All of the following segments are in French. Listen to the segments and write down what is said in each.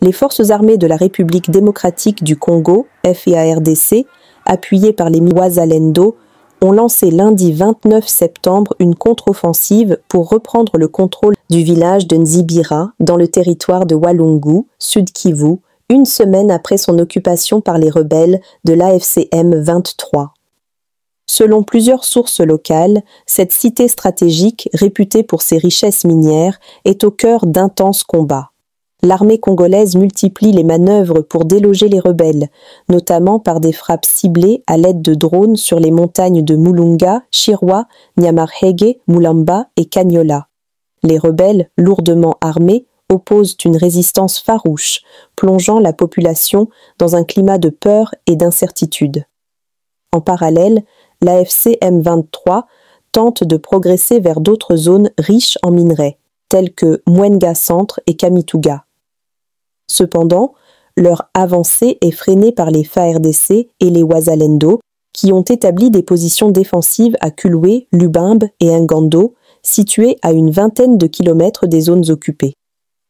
les forces armées de la République démocratique du Congo, FARDC, appuyées par les Wazalendo, ont lancé lundi 29 septembre une contre-offensive pour reprendre le contrôle du village de Nzibira, dans le territoire de Walungu, Sud Kivu, une semaine après son occupation par les rebelles de l'AFC M23. Selon plusieurs sources locales, cette cité stratégique, réputée pour ses richesses minières, est au cœur d'intenses combats. L'armée congolaise multiplie les manœuvres pour déloger les rebelles, notamment par des frappes ciblées à l'aide de drones sur les montagnes de Mulunga, Chirwa, Nyamarhege, Mulamba et Kanyola. Les rebelles, lourdement armés, opposent une résistance farouche, plongeant la population dans un climat de peur et d'incertitude. En parallèle, l'AFC M23 tente de progresser vers d'autres zones riches en minerais, telles que Mwenga Centre et Kamituga. Cependant, leur avancée est freinée par les FARDC et les Wazalendo, qui ont établi des positions défensives à Kulwe, Lubimbe et Ngando, situées à une vingtaine de kilomètres des zones occupées.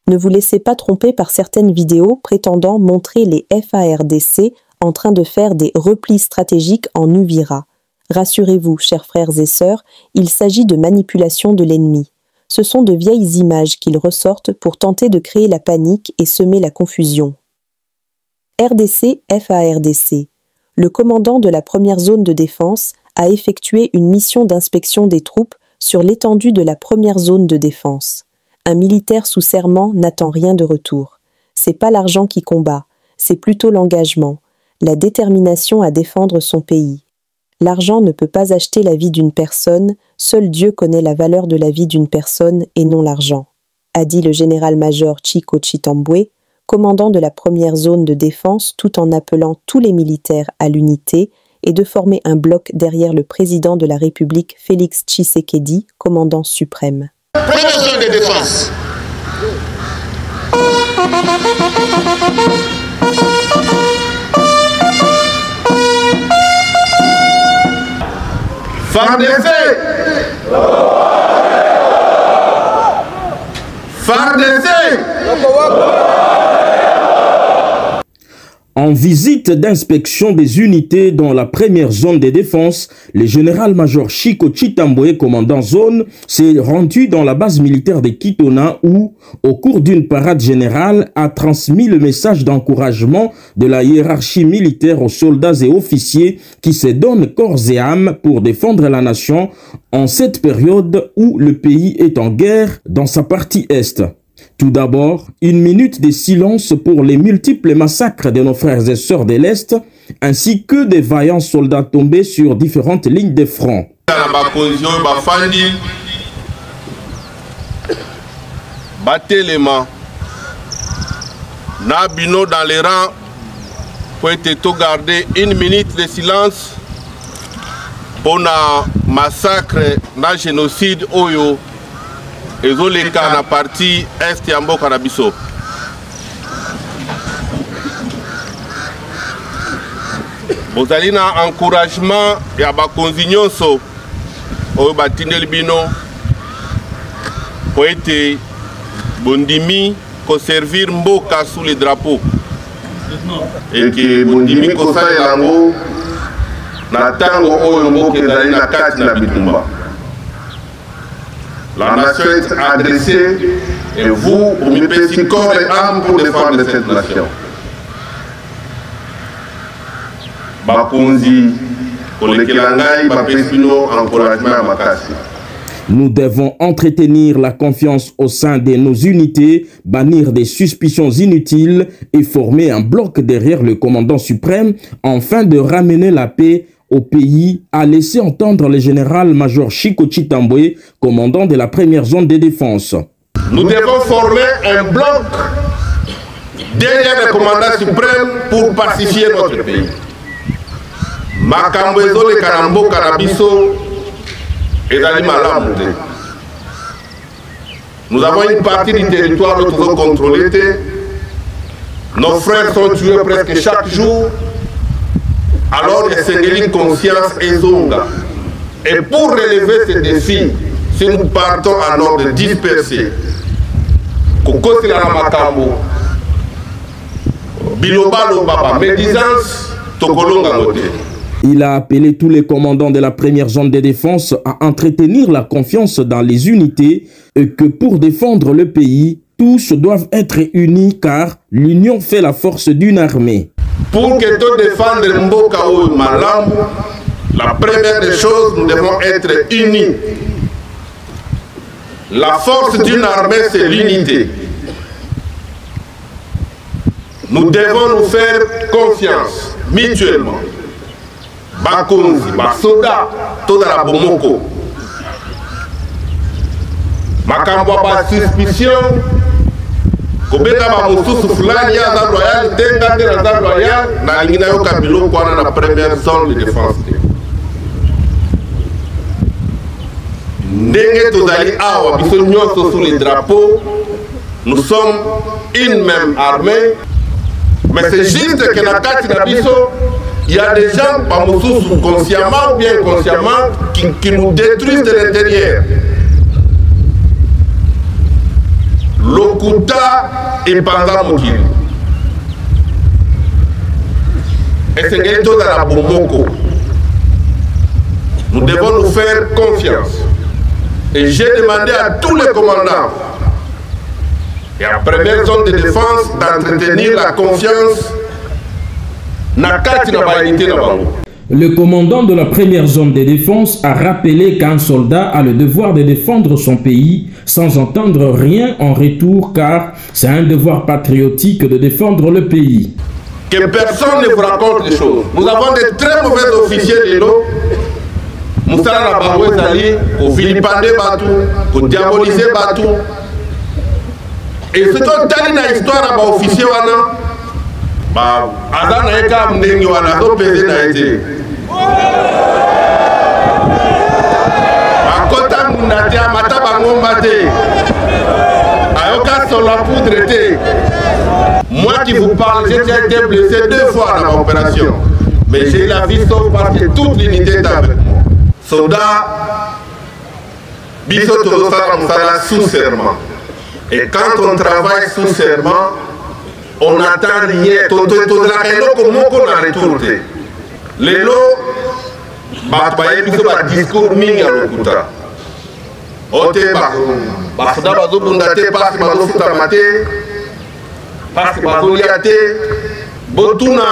Ne vous laissez pas tromper par certaines vidéos prétendant montrer les FARDC en train de faire des replis stratégiques en Uvira. Rassurez-vous, chers frères et sœurs, il s'agit de manipulation de l'ennemi. Ce sont de vieilles images qu'ils ressortent pour tenter de créer la panique et semer la confusion. RDC FARDC. Le commandant de la première zone de défense a effectué une mission d'inspection des troupes sur l'étendue de la première zone de défense. Un militaire sous serment n'attend rien de retour. C'est pas l'argent qui combat, c'est plutôt l'engagement, la détermination à défendre son pays. L'argent ne peut pas acheter la vie d'une personne, seul Dieu connaît la valeur de la vie d'une personne et non l'argent, a dit le général-major Chico Chitambwe, commandant de la première zone de défense, tout en appelant tous les militaires à l'unité et de former un bloc derrière le président de la République Félix Tshisekedi, commandant suprême. Première zone de défense. FARDC. FARDC. En visite d'inspection des unités dans la première zone de défense, le général-major Chico Chitambwe, commandant zone, s'est rendu dans la base militaire de Kitona où, au cours d'une parade générale, a transmis le message d'encouragement de la hiérarchie militaire aux soldats et officiers qui se donnent corps et âme pour défendre la nation en cette période où le pays est en guerre dans sa partie est. Tout d'abord, une minute de silence pour les multiples massacres de nos frères et sœurs de l'Est, ainsi que des vaillants soldats tombés sur différentes lignes de front. Batelema, Nabino dans les rangs, pour être garder une minute de silence pour le massacre, le génocide Oyo. Et les cas na partie est ya mboka na biso. Bozali na encouragement ya bakonzi nyonso oyo batindeli bino po ete bondimi koservir mboka sous le drapeau. Et que bondimi kosalela yango na ntango oyo mboka ezali na kati na bitumba. La nation est adressée et vous mettez corps et âme pour défendre cette nation. Bakonzi, Kolekelangai, Bapesino, encouragement à Makasi. Nous devons entretenir la confiance au sein de nos unités, bannir des suspicions inutiles et former un bloc derrière le commandant suprême afin de ramener la paix au pays, a laissé entendre le général-major Chico Chitambwe, commandant de la première zone de défense. Nous devons former un bloc derrière le commandant suprême pour pacifier notre pays. Makambezo le Karambo Karabiso et Dali Malamouté. Nous avons une partie du territoire que nous devons contrôler. Nos frères sont tués presque chaque jour. Alors, il s'est une conscience et zonga. Et pour relever ces défis, si nous partons en ordre dispersé, Kokosila Makambo, Il a appelé tous les commandants de la première zone de défense à entretenir la confiance dans les unités et que pour défendre le pays, tous doivent être unis car l'union fait la force d'une armée. Pour que tout défendre Mboka ou Malam, la première des choses, nous devons être unis. La force d'une armée, c'est l'unité. Nous devons nous faire confiance mutuellement. Bakonzi, Basoda, tout la Bomoko. Makambwa ba suspicion. Kobeka ba mususu fulani ya za royal, tenga tena za royal, na lingina yo kabilo kwa na première zone de défense. Ndenge tozali awa biso nyonso sous les drapeaux, nous sommes une même armée, mais c'est juste que na kati na biso, il y a des gens, pas consciemment ou bien inconsciemment, qui nous détruisent de l'intérieur. Lokuta et Panga Mokili. Et c'est quelque chose à la Bomoko. Nous devons nous faire confiance. Et j'ai demandé à tous les commandants et à la première zone de défense d'entretenir la confiance. Le commandant de la première zone de défense a rappelé qu'un soldat a le devoir de défendre son pays sans entendre rien en retour car c'est un devoir patriotique de défendre le pays. Que personne ne vous raconte des choses. Nous avons de très mauvais officiers de l'eau. Moussala na Baroué Zali, au Philippandé Batou, au diaboliser Batou. Et c'est un tali na histoire à officier wana. Azana eka mnengi wana do peze na ete. Akota mundate amata bangomba te. Ayoka sur la poudre te. Moi qui vous parle, j'ai déjà été blessé 2 fois dans l'opération. Mais j'ai la vie sauve parce que toute l'unité est avec moi. Soldat, biso todo sala sous serment. Et quand on travaille sous serment, on n'attend rien. Tout la rélo comme on a retourné. Les lots, baye biso ba discours mingi à lokuta. Ote ba soda bazo bundate passe bazo futa mate, passe bazo liate. Botuna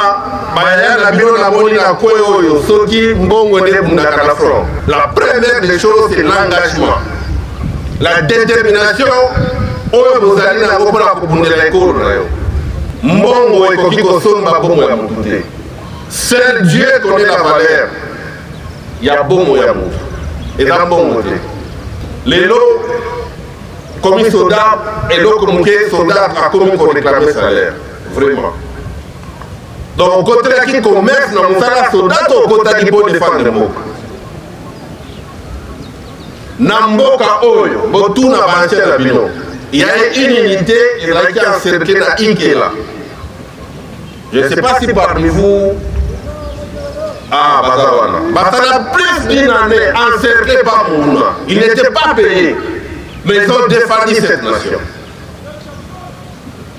baya na bino na boni na kwe oyo soki mbongo ne bundaka na front. La première des choses c'est l'engagement. La détermination oyo bozali na ngopona kubundela ekolo na yo. Mbongo ekoki kosomba bongo ya mutu te. Seul Dieu connaît la valeur. Ya bongo ya mutu. Eza mbongo te. Lelo komi soldat eloko muke soldat akomi ko réclamer salaire. Vraiment. Donc côté qui commerce na musala soldat au côté qui peut défendre mboka. Na mboka oyo botuna banchela bino. Il y a une unité qui a encerclé na Inkela. Je ne sais pas si parmi vous, Bazawana, Bazawana plus d'une année encerclé par Mouna. Ils n'étaient pas payés, mais ils ont défendu cette nation.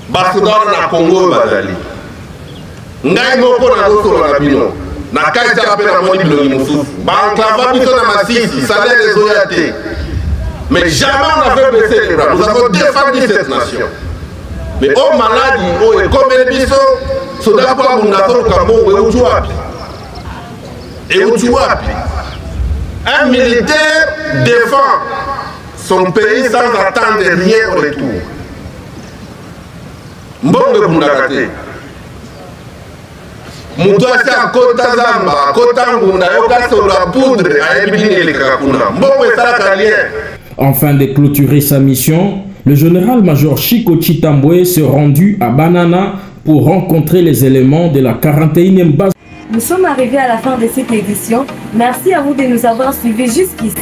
Bazawana na Congo Bazali. Ngai moko na doso la bino. Na kaita apena moni bilongi mususu. Ba enclava biso na Masisi, salaire des oyate. Mais jamais on n'avait baissé les bras. Nous avons défendu cette nation. Mais au maladie, au école biso, soda kwa mundato kambo et utuapi. Et utuapi. Un militaire défend son pays sans attendre rien au retour. Mbongo bundakate. Mutwasi akota zamba, akota ngunda, yoka sur la poudre, aebini le kakuna. Mbongo esaka lien. Afin de clôturer sa mission, le général-major Chiko Chitambwe s'est rendu à Banana pour rencontrer les éléments de la 41e base. Nous sommes arrivés à la fin de cette édition. Merci à vous de nous avoir suivis jusqu'ici.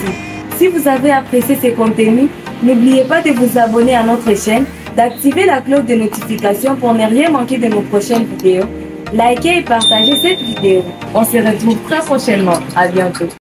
Si vous avez apprécié ces contenus, n'oubliez pas de vous abonner à notre chaîne, d'activer la cloche de notification pour ne rien manquer de nos prochaines vidéos. Likez et partagez cette vidéo. On se retrouve très prochainement. À bientôt.